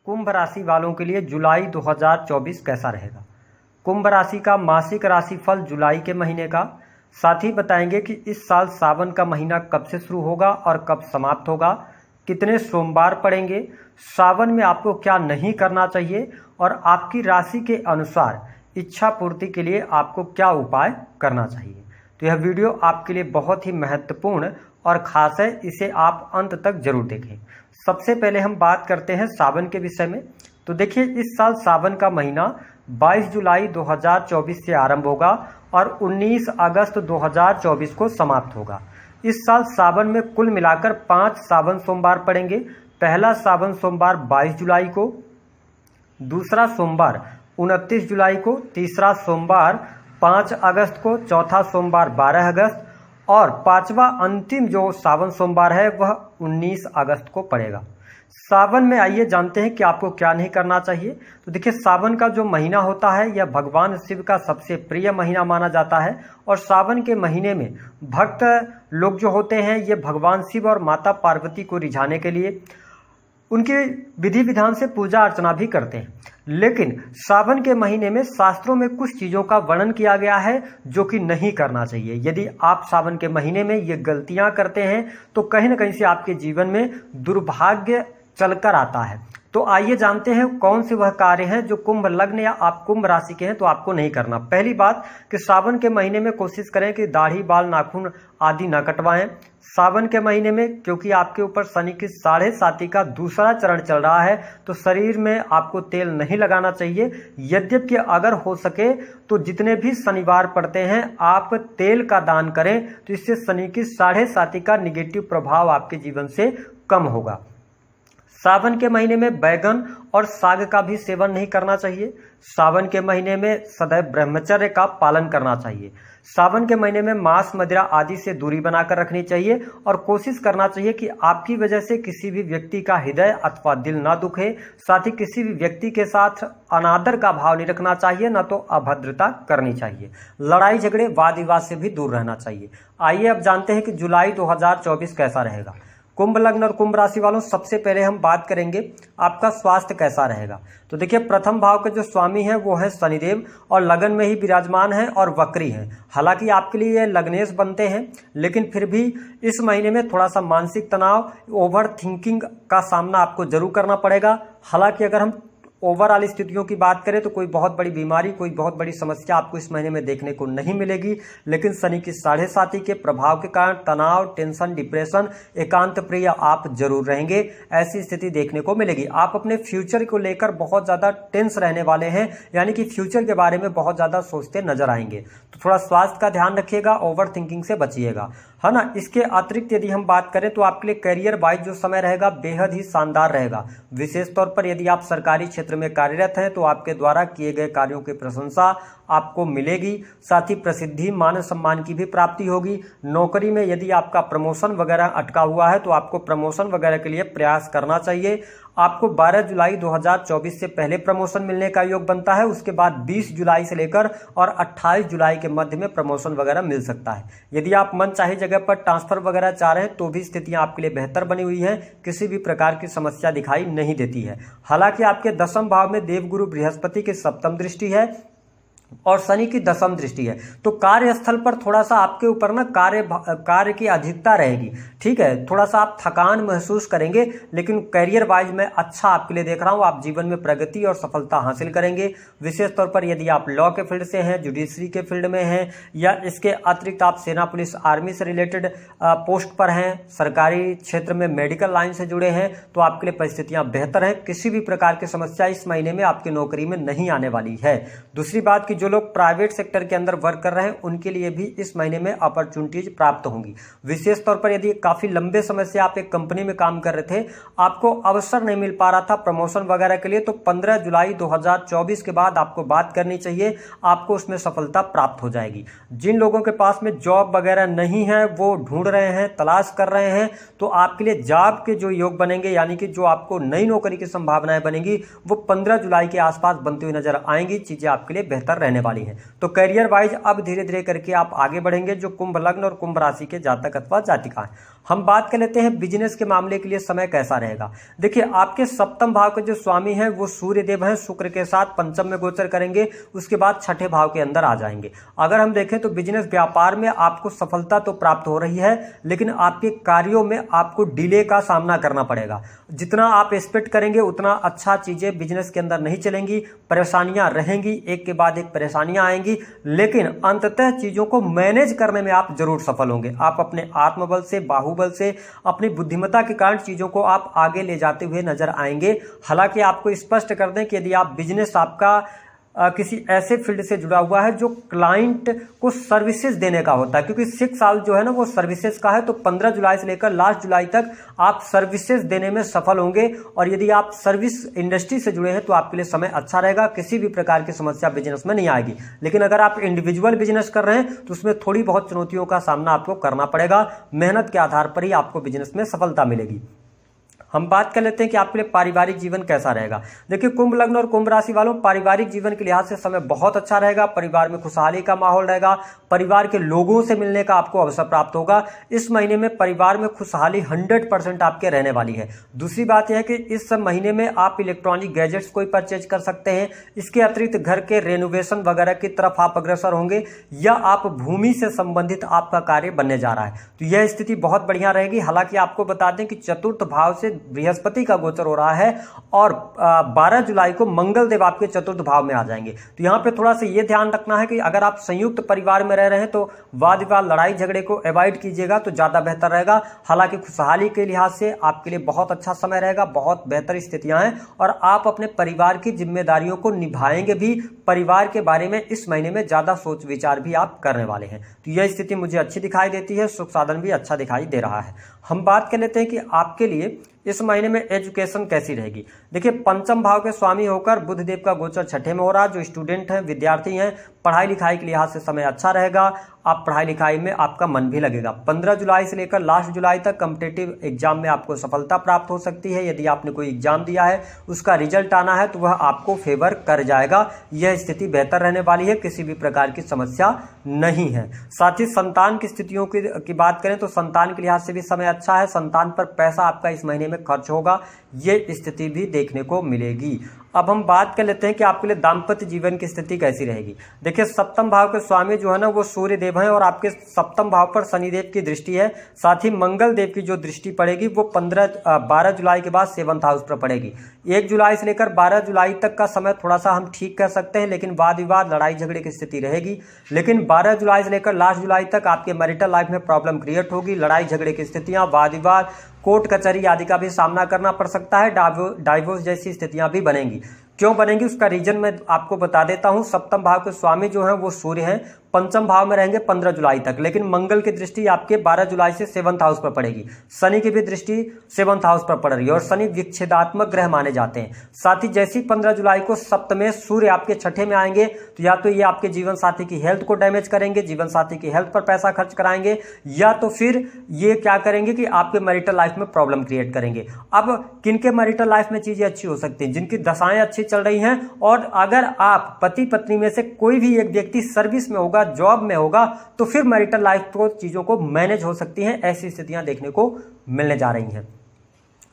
कुंभ राशि वालों के लिए जुलाई 2024 कैसा रहेगा। कुंभ राशि का मासिक राशिफल जुलाई के महीने का, साथ ही बताएंगे कि इस साल सावन का महीना कब से शुरू होगा और कब समाप्त होगा, कितने सोमवार पड़ेंगे, सावन में आपको क्या नहीं करना चाहिए और आपकी राशि के अनुसार इच्छा पूर्ति के लिए आपको क्या उपाय करना चाहिए। तो यह वीडियो आपके लिए बहुत ही महत्वपूर्ण और खास है, इसे आप अंत तक जरूर देखें। सबसे पहले हम बात करते हैं सावन के विषय में। तो देखिए, इस साल सावन का महीना 22 जुलाई 2024 से आरंभ होगा और 19 अगस्त 2024 को समाप्त होगा। इस साल सावन में कुल मिलाकर 5 सावन सोमवार पड़ेंगे। पहला सावन सोमवार 22 जुलाई को, दूसरा सोमवार 29 जुलाई को, तीसरा सोमवार 5 अगस्त को, चौथा सोमवार 12 अगस्त और पांचवा अंतिम जो सावन सोमवार है वह 19 अगस्त को पड़ेगा। सावन में आइए जानते हैं कि आपको क्या नहीं करना चाहिए। तो देखिए, सावन का जो महीना होता है यह भगवान शिव का सबसे प्रिय महीना माना जाता है और सावन के महीने में भक्त लोग जो होते हैं ये भगवान शिव और माता पार्वती को रिझाने के लिए उनके विधि विधान से पूजा अर्चना भी करते हैं। लेकिन सावन के महीने में शास्त्रों में कुछ चीज़ों का वर्णन किया गया है जो कि नहीं करना चाहिए। यदि आप सावन के महीने में ये गलतियां करते हैं तो कहीं ना कहीं से आपके जीवन में दुर्भाग्य चलकर आता है। तो आइए जानते हैं कौन से वह कार्य हैं जो कुंभ लग्न या आप कुंभ राशि के हैं तो आपको नहीं करना। पहली बात कि सावन के महीने में कोशिश करें कि दाढ़ी बाल नाखून आदि न कटवाएं। सावन के महीने में क्योंकि आपके ऊपर शनि की 7.5 का दूसरा चरण चल रहा है तो शरीर में आपको तेल नहीं लगाना चाहिए। यद्यपि अगर हो सके तो जितने भी शनिवार पड़ते हैं आप तेल का दान करें तो इससे शनि की 7.5 का निगेटिव प्रभाव आपके जीवन से कम होगा। सावन के महीने में बैगन और साग का भी सेवन नहीं करना चाहिए। सावन के महीने में सदैव ब्रह्मचर्य का पालन करना चाहिए। सावन के महीने में मांस मदिरा आदि से दूरी बनाकर रखनी चाहिए और कोशिश करना चाहिए कि आपकी वजह से किसी भी व्यक्ति का हृदय अथवा दिल ना दुखे। साथ ही किसी भी व्यक्ति के साथ अनादर का भाव नहीं रखना चाहिए, न तो अभद्रता करनी चाहिए। लड़ाई झगड़े वाद विवाद से भी दूर रहना चाहिए। आइए अब जानते हैं कि जुलाई 2024 कैसा रहेगा। कुंभ लग्न और कुंभ राशि वालों, सबसे पहले हम बात करेंगे आपका स्वास्थ्य कैसा रहेगा। तो देखिए, प्रथम भाव के जो स्वामी हैं वो है शनिदेव और लगन में ही विराजमान हैं और वक्री हैं। हालांकि आपके लिए ये लग्नेश बनते हैं, लेकिन फिर भी इस महीने में थोड़ा सा मानसिक तनाव, ओवर थिंकिंग का सामना आपको जरूर करना पड़ेगा। हालांकि अगर हम ओवरऑल स्थितियों की बात करें तो कोई बहुत बड़ी बीमारी, कोई बहुत बड़ी समस्या आपको इस महीने में देखने को नहीं मिलेगी। लेकिन शनि की 7.5 के प्रभाव के कारण तनाव, टेंशन, डिप्रेशन, एकांत प्रिय आप जरूर रहेंगे। ऐसी स्थिति देखने को मिलेगी। आप अपने फ्यूचर को लेकर बहुत ज्यादा टेंस रहने वाले हैं, यानी कि फ्यूचर के बारे में बहुत ज्यादा सोचते नजर आएंगे। तो थोड़ा स्वास्थ्य का ध्यान रखिएगा, ओवर थिंकिंग से बचिएगा, है ना। इसके अतिरिक्त यदि हम बात करें तो आपके लिए करियर वाइज जो समय रहेगा बेहद ही शानदार रहेगा। विशेष तौर पर यदि आप सरकारी क्षेत्र में कार्यरत हैं तो आपके द्वारा किए गए कार्यों की प्रशंसा आपको मिलेगी। साथ ही प्रसिद्धि, मान सम्मान की भी प्राप्ति होगी। नौकरी में यदि आपका प्रमोशन वगैरह अटका हुआ है तो आपको प्रमोशन वगैरह के लिए प्रयास करना चाहिए। आपको 12 जुलाई 2024 से पहले प्रमोशन मिलने का योग बनता है। उसके बाद 20 जुलाई से लेकर और 28 जुलाई के मध्य में प्रमोशन वगैरह मिल सकता है। यदि आप मन चाहे जगह पर ट्रांसफर वगैरह चाह रहे हैं तो भी स्थितियां आपके लिए बेहतर बनी हुई है। किसी भी प्रकार की समस्या दिखाई नहीं देती है। हालांकि आपके 10वें भाव में देवगुरु बृहस्पति की 7वीं दृष्टि है और शनि की 10वीं दृष्टि है। तो कार्यस्थल पर थोड़ा सा आपके ऊपर ना कार्य की अधिकता रहेगी। ठीक है, थोड़ा सा आप थकान महसूस करेंगे, लेकिन करियर वाइज में अच्छा आपके लिए देख रहा हूं। आप जीवन में प्रगति और सफलता हासिल करेंगे। विशेष तौर पर यदि आप लॉ के फील्ड से हैं, जुडिशरी के फील्ड में हैं या इसके अतिरिक्त आप सेना, पुलिस, आर्मी से रिलेटेड पोस्ट पर हैं, सरकारी क्षेत्र में मेडिकल लाइन से जुड़े हैं, तो आपके लिए परिस्थितियां बेहतर हैं। किसी भी प्रकार की समस्या इस महीने में आपकी नौकरी में नहीं आने वाली है। दूसरी बात कि जो लोग प्राइवेट सेक्टर के अंदर वर्क कर रहे हैं उनके लिए भी इस महीने में अपॉर्चुनिटीज प्राप्त होंगी। विशेष तौर पर यदि काफी लंबे समय से आप एक कंपनी में काम कर रहे थे, आपको अवसर नहीं मिल पा रहा था प्रमोशन वगैरह के लिए, तो 15 जुलाई 2024 के बाद आपको बात करनी चाहिए, आपको उसमें सफलता प्राप्त हो जाएगी। जिन लोगों के पास में जॉब वगैरह नहीं है, वो ढूंढ रहे हैं, तलाश कर रहे हैं, तो आपके लिए जॉब के जो योग बनेंगे, यानी कि जो आपको नई नौकरी की संभावनाएं बनेंगी, वो 15 जुलाई के आसपास बनती हुई नजर आएंगी। चीजें आपके लिए बेहतर रहने वाली है। तो करियर वाइज अब धीरे धीरे करके आप आगे बढ़ेंगे, जो कुंभ लग्न और कुंभ राशि के जातक अथवा जातिका हैं। हम बात कर लेते हैं बिजनेस के मामले के लिए समय कैसा रहेगा। देखिए, आपके सप्तम भाव के जो स्वामी हैं वो सूर्य देव हैं, शुक्र के साथ पंचम में गोचर करेंगे, उसके बाद छठे भाव के अंदर आ जाएंगे। अगर हम देखें तो बिजनेस व्यापार में आपको सफलता तो प्राप्त हो रही है, लेकिन आपके कार्यों में आपको डिले का सामना करना पड़ेगा। जितना आप एक्सपेक्ट करेंगे उतना अच्छा चीजें बिजनेस के अंदर नहीं चलेंगी, परेशानियां रहेंगी, एक के बाद एक परेशानियां आएंगी, लेकिन अंततः चीजों को मैनेज करने में आप जरूर सफल होंगे। आप अपने आत्मबल से, बाहुबल से, अपनी बुद्धिमत्ता के कारण चीजों को आप आगे ले जाते हुए नजर आएंगे। हालांकि आपको स्पष्ट कर दें कि यदि आप बिजनेस आपका किसी ऐसे फील्ड से जुड़ा हुआ है जो क्लाइंट को सर्विसेज देने का होता है, क्योंकि 6 साल जो है ना वो सर्विसेज का है, तो 15 जुलाई से लेकर लास्ट जुलाई तक आप सर्विसेज देने में सफल होंगे। और यदि आप सर्विस इंडस्ट्री से जुड़े हैं तो आपके लिए समय अच्छा रहेगा, किसी भी प्रकार की समस्या बिजनेस में नहीं आएगी। लेकिन अगर आप इंडिविजुअल बिजनेस कर रहे हैं तो उसमें थोड़ी बहुत चुनौतियों का सामना आपको करना पड़ेगा। मेहनत के आधार पर ही आपको बिजनेस में सफलता मिलेगी। हम बात कर लेते हैं कि आपके लिए पारिवारिक जीवन कैसा रहेगा। देखिए, कुंभ लग्न और कुंभ राशि वालों, पारिवारिक जीवन के लिहाज से समय बहुत अच्छा रहेगा। परिवार में खुशहाली का माहौल रहेगा, परिवार के लोगों से मिलने का आपको अवसर प्राप्त होगा। इस महीने में परिवार में खुशहाली 100% आपके रहने वाली है। दूसरी बात यह है कि इस महीने में आप इलेक्ट्रॉनिक गैजेट्स कोई परचेज कर सकते हैं। इसके अतिरिक्त घर के रेनोवेशन वगैरह की तरफ आप अग्रसर होंगे, या आप भूमि से संबंधित आपका कार्य बनने जा रहा है, तो यह स्थिति बहुत बढ़िया रहेगी। हालांकि आपको बता दें कि चतुर्थ भाव से बृहस्पति का गोचर हो रहा है और 12 जुलाई को मंगल देव आपके चतुर्थ भाव में आ जाएंगे। तो यहाँ पे थोड़ा सा ये ध्यान रखना है कि अगर आप संयुक्त परिवार में रह रहे हैं तो वाद विवाद, लड़ाई झगड़े को अवॉइड कीजिएगा तो ज्यादा बेहतर रहेगा। हालांकि खुशहाली के लिहाज से आपके लिए बहुत अच्छा समय रहेगा, बहुत बेहतर स्थितियां हैं और आप अपने परिवार की जिम्मेदारियों को निभाएंगे भी। परिवार के बारे में इस महीने में ज्यादा सोच विचार भी आप करने वाले हैं, तो यह स्थिति मुझे अच्छी दिखाई देती है। सुख साधन भी अच्छा दिखाई दे रहा है। हम बात कर लेते हैं कि आपके लिए इस महीने में एजुकेशन कैसी रहेगी। देखिए, पंचम भाव के स्वामी होकर बुध देव का गोचर छठे में हो रहा है। जो स्टूडेंट हैं, विद्यार्थी हैं, पढ़ाई लिखाई के लिहाज से समय अच्छा रहेगा। आप पढ़ाई लिखाई में आपका मन भी लगेगा। 15 जुलाई से लेकर लास्ट जुलाई तक कॉम्पिटिटिव एग्जाम में आपको सफलता प्राप्त हो सकती है। यदि आपने कोई एग्जाम दिया है, उसका रिजल्ट आना है तो वह आपको फेवर कर जाएगा। यह स्थिति बेहतर रहने वाली है, किसी भी प्रकार की समस्या नहीं है। साथ ही संतान की स्थितियों की बात करें तो संतान के लिहाज से भी समय अच्छा है। संतान पर पैसा आपका इस महीने में खर्च होगा, ये स्थिति भी देखने को मिलेगी। अब हम बात कर लेते हैं कि आपके लिए दाम्पत्य जीवन की स्थिति कैसी रहेगी। देखिए, सप्तम भाव के स्वामी जो है ना वो सूर्य देव हैं और आपके सप्तम भाव पर शनिदेव की दृष्टि है। साथ ही मंगल देव की जो दृष्टि पड़ेगी वो 12 जुलाई के बाद 7th हाउस पर पड़ेगी। 1 जुलाई से लेकर 12 जुलाई तक का समय थोड़ा सा हम ठीक कह सकते हैं, लेकिन वाद विवाद, लड़ाई झगड़े की स्थिति रहेगी। लेकिन 12 जुलाई से लेकर लास्ट जुलाई तक आपके मैरिटल लाइफ में प्रॉब्लम क्रिएट होगी। लड़ाई झगड़े की स्थितियां, वाद विवाद, कोर्ट कचहरी आदि का भी सामना करना पड़ सकता है। डाइवोर्स जैसी स्थितियां भी बनेंगी। क्यों बनेंगी उसका रीजन मैं आपको बता देता हूं। सप्तम भाव के स्वामी जो हैं वो सूर्य हैं, पंचम भाव में रहेंगे 15 जुलाई तक, लेकिन मंगल की दृष्टि आपके 12 जुलाई से 7th हाउस पर पड़ेगी। शनि की भी दृष्टि 7th हाउस पर पड़ रही है और शनि विच्छेदात्मक ग्रह माने जाते हैं। साथ ही जैसी 15 जुलाई को सप्तमें सूर्य आपके छठे में आएंगे तो या तो ये आपके जीवन साथी की हेल्थ को डैमेज करेंगे, जीवन साथी की हेल्थ पर पैसा खर्च कराएंगे, या तो फिर ये क्या करेंगे कि आपके मैरिटल लाइफ में प्रॉब्लम क्रिएट करेंगे। अब किनके मैरिटल लाइफ में चीजें अच्छी हो सकती हैं? जिनकी दशाएं अच्छी चल रही हैं, और अगर आप पति पत्नी में से कोई भी एक व्यक्ति सर्विस में होगा, जॉब में होगा, तो फिर मैरिटल लाइफ को चीजों को मैनेज हो सकती हैं। ऐसी स्थितियां देखने को मिलने जा रही हैं।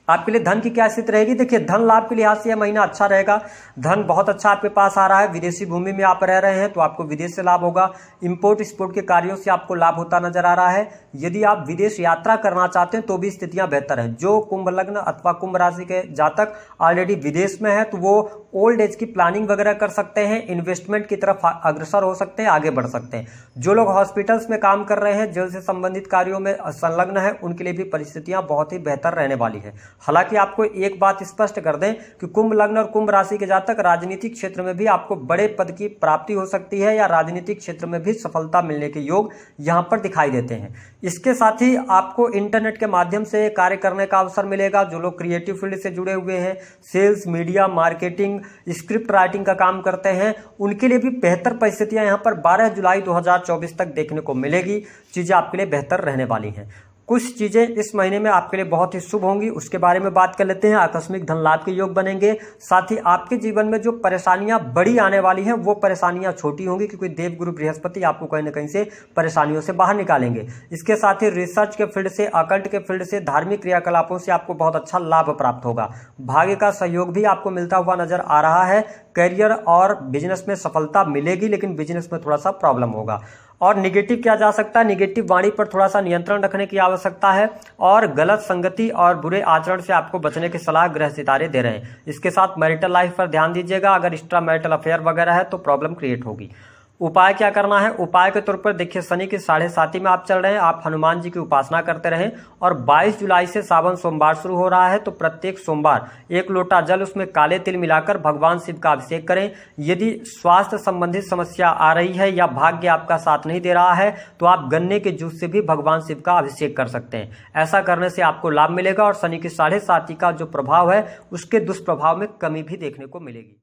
आपके लिए धन की क्या स्थिति रहेगी? देखिए, धन लाभ के लिहाज से यह महीना अच्छा रहेगा। धन बहुत अच्छा आपके पास आ रहा है। विदेशी भूमि में आप रह रहे हैं तो आपको विदेश से लाभ होगा। इंपोर्ट एक्सपोर्ट के कार्यों से आपको लाभ होता नजर आ रहा है। यदि आप विदेश यात्रा करना चाहते हैं तो भी स्थितियां बेहतर हैं। जो कुंभ लग्न अथवा कुंभ राशि के जातक ऑलरेडी विदेश में है तो वो ओल्ड एज की प्लानिंग वगैरह कर सकते हैं, इन्वेस्टमेंट की तरफ अग्रसर हो सकते हैं, आगे बढ़ सकते हैं। जो लोग हॉस्पिटल्स में काम कर रहे हैं, जेल से संबंधित कार्यों में संलग्न है, उनके लिए भी परिस्थितियां बहुत ही बेहतर रहने वाली है। हालांकि आपको एक बात स्पष्ट कर दें कि कुंभ लग्न और कुंभ राशि के जातक राजनीतिक क्षेत्र में भी आपको बड़े पद की प्राप्ति हो सकती है, या राजनीतिक क्षेत्र में भी सफलता मिलने के योग यहां पर दिखाई देते हैं। इसके साथ ही आपको इंटरनेट के माध्यम से कार्य करने का अवसर मिलेगा। जो लोग क्रिएटिव फील्ड से जुड़े हुए हैं, sales, media, marketing, script writing का काम करते हैं, उनके लिए भी बेहतर परिस्थितियां यहां पर 12 जुलाई 2024 तक देखने को मिलेगी। चीजें आपके लिए बेहतर रहने वाली हैं। कुछ चीजें इस महीने में आपके लिए बहुत ही शुभ होंगी, उसके बारे में बात कर लेते हैं। आकस्मिक धन लाभ के योग बनेंगे, साथ ही आपके जीवन में जो परेशानियां बड़ी आने वाली हैं वो परेशानियां छोटी होंगी, क्योंकि देवगुरु बृहस्पति आपको कहीं ना कहीं से परेशानियों से बाहर निकालेंगे। इसके साथ ही रिसर्च के फील्ड से, अकल्ट के फील्ड से, धार्मिक क्रियाकलापों से आपको बहुत अच्छा लाभ प्राप्त होगा। भाग्य का सहयोग भी आपको मिलता हुआ नजर आ रहा है। करियर और बिजनेस में सफलता मिलेगी, लेकिन बिजनेस में थोड़ा सा प्रॉब्लम होगा। और निगेटिव क्या जा सकता है, निगेटिव वाणी पर थोड़ा सा नियंत्रण रखने की आवश्यकता है, और गलत संगति और बुरे आचरण से आपको बचने की सलाह ग्रह सितारे दे रहे हैं। इसके साथ मैरिटल लाइफ पर ध्यान दीजिएगा, अगर एक्स्ट्रा मैरिटल अफेयर वगैरह है तो प्रॉब्लम क्रिएट होगी। उपाय क्या करना है, उपाय के तौर पर देखिए, शनि की 7.5 में आप चल रहे हैं, आप हनुमान जी की उपासना करते रहें। और 22 जुलाई से सावन सोमवार शुरू हो रहा है, तो प्रत्येक सोमवार 1 लोटा जल, उसमें काले तिल मिलाकर भगवान शिव का अभिषेक करें। यदि स्वास्थ्य संबंधित समस्या आ रही है या भाग्य आपका साथ नहीं दे रहा है, तो आप गन्ने के जूस से भी भगवान शिव का अभिषेक कर सकते हैं। ऐसा करने से आपको लाभ मिलेगा और शनि की 7.5 का जो प्रभाव है उसके दुष्प्रभाव में कमी भी देखने को मिलेगी।